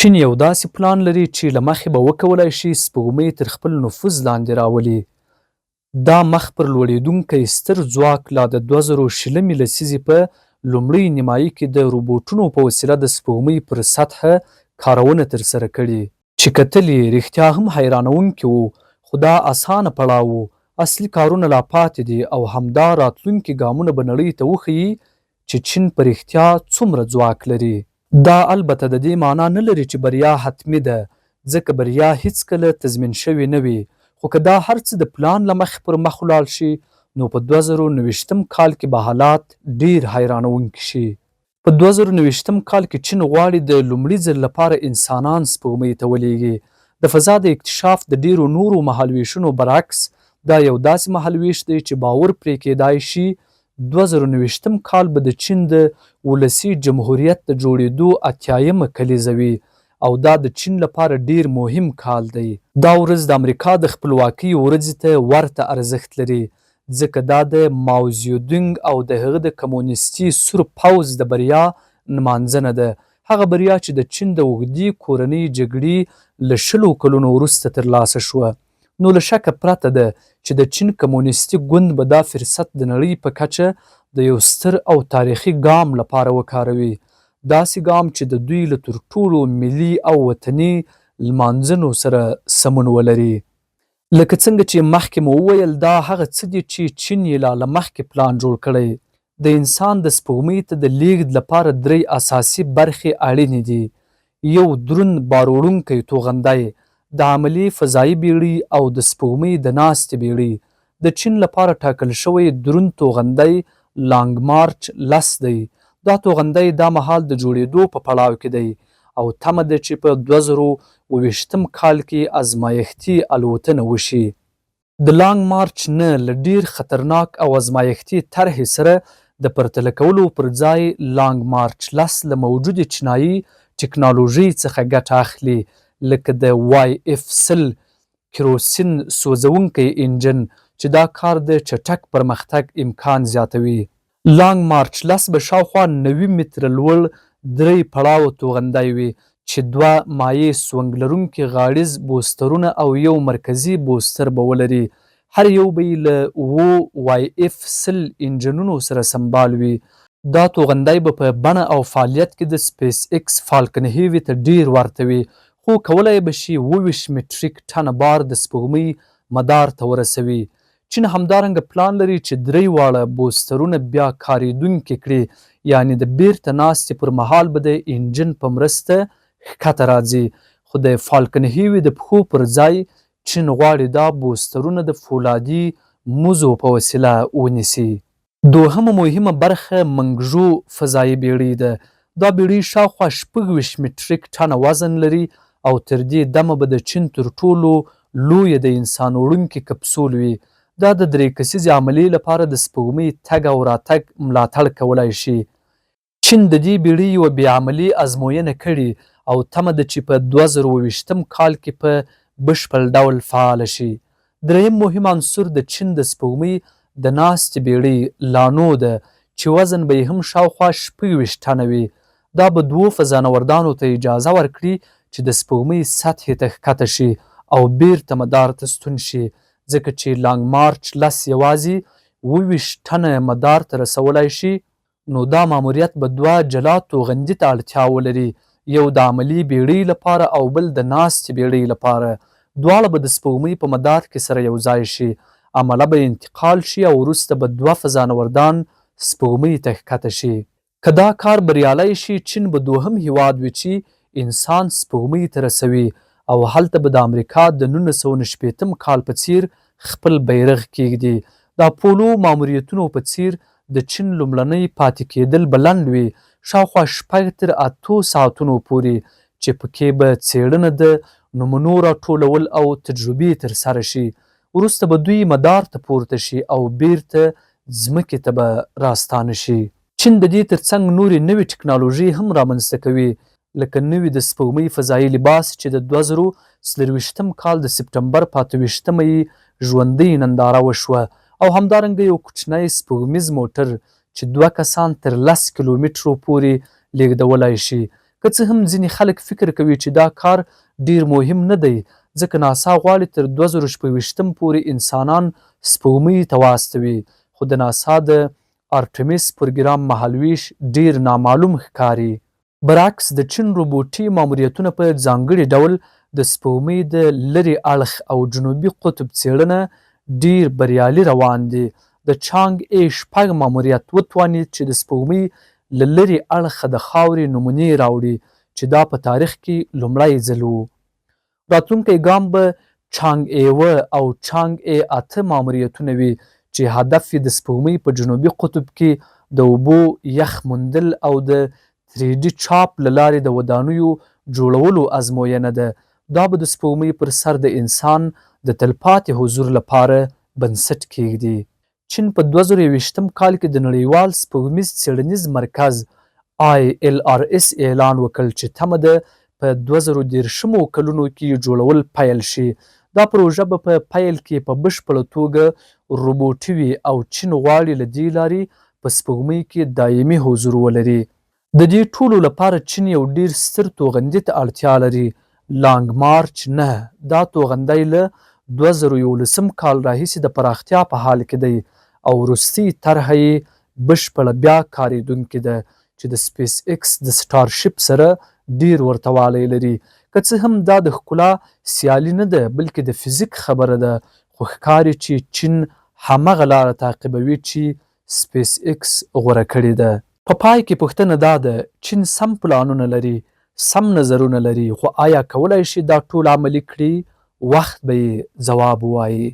چین یو داسې پلان لري چې له مخې به وکولای شي سپوږمۍ تر خپل نفوذ لاندې راولي. دا مخ پر لوړېدونکی ستر ځواک لا د 2020 لسیزې په لومړۍ نیمایي کې د روبوټونو په وسیله د سپوږمۍ پر سطحه کارونه ترسره کړي چې کتل یې رښتیا هم حیرانوونکي وو، خو دا اسانه پړاو و. اصلي کارونه لا پاتې دي او همدا راتلونکي ګامونه به نړۍ ته وښیي چې چین په رښتیا څومره ځواک لري. دا البته د دې معنا نه لري چې بریا حتمي ده، ځکه بریا هیڅکله تضمین شوې نه وي. خو که دا هر څه د پلان له مخې پر مخ ولاړ شي، نو په 2029 کال کې به حالات ډیر حیرانوونکي شي. په 2029 کال کې چین غواړي د لومړي ځل لپاره انسانان سپوږمۍ ته ولېږي. د فضا د اکتشاف د ډیرو نورو مهالویشونو برعکس، دا یو داسې مهالویش دی چې باور پرې کېدای شي 2029 کال به د چین د ولسي جمهوریت د جوړېدو 80مه کلیزه وي، او دا د چین لپاره ډیر مهم کال دی. دا ورځ د امریکا د خپلواکۍ ورځې ته ورته ارزښت لري، ځکه دا د ماوزیدونګ او د هغه د کمونیستي سور پوځ د بریا نمانځنه ده. هغه بریا چې د چین د اوږدې کورنۍ جګړې له 100 کلونو وروسته ترلاسه شوه. نو له شکه پرته ده چې د چین کمونیستي ګوند به دا فرصت د نړۍ په کچه د یو ستر او تاریخي ګام لپاره وکاروي، داسې ګام چې د دوی له تر ټولو ملي او وطني لمانځنو سره سمون ولري. لکه څنګه چې مخکې مو وویل، دا هغه څه دي چې چین یې لا له مخکې پلان جوړ کړی. د انسان د سپوږمۍ ته د لیږد لپاره 3 اساسي برخې اړینې دي. یو دروند باروړونکی توغندی، د عملي فضایي بیړۍ او د سپوږمۍ د ناستې بیړۍ. د چین لپاره ټاکل شوی دروند توغندی لانګ مارچ 10 دی. دا توغندی دا مهال د جوړېدو په پړاو کې دی او تمه ده چې په 2020 کال کې ازمایښتي الوتنه وشي. د لانګ مارچ 9 له ډیر خطرناک او ازمایښتي طرحې سره د پرتله کولو پر ځای لانګ مارچ 10 له موجودې چینایي ټکنالوژۍ څخه ګټه اخلي، لکه د YF-10 کیروسین سوځونکی انجن چې دا کار د چټک پرمختګ امکان زیاتوي. لانګ مارچ 10 به شاوخوا 90 متره لوړ 3 پړاوه توغندی وي چې 2 مایع سونګ لرونکي غاړیز بوسترونه او یو مرکزي بوستر به ولري. هر یو به یې له 7 YF-10 انجنونو سره سمبال وي. دا توغندی به په بڼه او فعالیت کې د سپیس ایکس فالکن هیوي ته ډیر ورته وي، خو کولی به شي 22 مټریک ټنه بار د سپوږمۍ مدار ته ورسوي. چین همدارنګه پلان لري چې 3 واړه بوسترونه بیا کاریدونکي کړي، یعنی د بیرته ناستې پر مهال به د انجن په مرسته ښکته راځي. خو د فالکن هیوي د پښو پر ځای چین غواړي دا بوسترونه د فولادي موزو په وسیله ونیسي. دوهمه مهمه برخه منګژو فضایي بیړۍ ده. دا بیړۍ شاوخوا 26 مټریک ټنه وزن لري او تر دې دمه به د چین تر ټولو لویه د انسان وړونکې کپسول وي. دا د 3 کسیزې عملیې لپاره د سپوږمۍ تګ او راتګ ملاتړ کولی شي. چین د دې بیړۍ یوه بې عملي ازموینه کړې او تمه ده چې په 2020 کال کې په بشپړ ډول فعاله شي. دریم مهم عنصر د چین د سپوږمۍ د ناستې بیړۍ لانو ده چې وزن به یې هم شاوخوا 26 ټنه وي. دا به 2 فضانوردانو ته اجازه ورکړي چې د سپوږمۍ سطحې ته ښکته شي او بیرته مدار ته ستون شي، ځکه چې لانګ مارچ 10 یوازې 22 ټنه مدار ته رسولی شي. نو دا ماموریت به 2 جلا توغندي ته اړتیا ولري، یو د عملي بیړۍ لپاره او بل د ناستې بیړۍ لپاره. دواړه به د سپوږمۍ په مدار کې سره یو ځای شي، عمله به انتقال شي او وروسته به 2 فضانوردان سپوږمۍ ته ښکته شي. که دا کار بریالی شي، چین به دوهم هیواد وي چې انسان سپوږمۍ ته رسوي او هلته به د امریکا د 1960 کال په څیر خپل بیرغ کیږدي. د اپولو ماموریتونو په څیر د چین لومړنی پاتې کېدل به لنډ وي، شاوخوا 6 تر 8 ساعتونو پورې، چې پکې به څېړنه د نمونو راټولول او تجربې ترسره شي. وروسته به دوی مدار ته پورته شي او بیرته ځمکې ته به راستانه شي. چین د دې ترڅنګ نورې نوې ټکنالوژي هم رامنځته کوي، لکه نوې د سپوږمۍ فضایي لباس چې د 2024 کال د سپټمبر 25 یې ژوندۍ ننداره وشوه، او همدارنګه یو کوچنی سپوږمیز موټر چې 2 کسان تر 10 کیلومترو پورې لیږدولی شي. که څه هم ځینې خلک فکر کوي چې دا کار ډیر مهم نه دی ځکه ناسا غواړي تر 2026 پورې انسانان سپوږمۍ ته واستوي، خو د ناسا د آرټمیس پروګرام مهالویش ډیر نامعلوم ښکاري. برعکس د چین روبوټي ماموریتونه په ځانګړي ډول د سپوږمۍ د لرې اړخ او جنوبي قطب څېړنه ډیر بریالي روان دي. د چانګ ای 6 ماموریت وتوانید چې د سپوږمۍ له لرې اړخه د خاورې نمونې راوړي چې دا په تاریخ کې لومړی ځل و. راتلونکی ګام به چانګ ای 7 او چانګ ای 8 ماموریتونه وي چې هدف یې د سپوږمۍ په جنوبي قطب کې د اوبو یخ موندل او د 3D چاپ له لارې د ودانیو جوړولو ازموینه ده. دا به د سپوږمۍ پر سر د انسان د تلپاتې حضور لپاره بنسټ کیږدي. چین په 2021 کال کې د نړیوال سپوږمیز څیړنیز مرکز ILRS اعلان وکړ چې تمه ده په 2030 کلونو کې جوړول پیل شي. دا پروژه به په پیل کې په بشپړه توګه روبوټي وي او چین غواړي له دې لارې په سپوږمۍ کې دایمي حضور ولري. د دې ټولو لپاره چین یو ډیر ستر توغندي ته اړتیا لري. لانګ مارچ 9 دا توغندی له 2011 کال راهیسې د پراختیا په حال کې دی او وروستۍ طرحه یې بشپړه بیا کارېدونکې ده چې د سپیس ایکس د سټارشپ سره ډیر ورته والی لري. که څه هم دا د ښکلا سیالي نه ده بلکې د فزیک خبره ده، خو ښکاري چې چین همغه لاره تعقیبوي چې سپیس ایکس غوره کړې ده. په پای کې پوښتنه دا ده چین سم پلانونه لري، سم نظرونه لري، خو آیا کولی شي دا ټول عملي کړي؟ وخت به یې ځواب ووایي.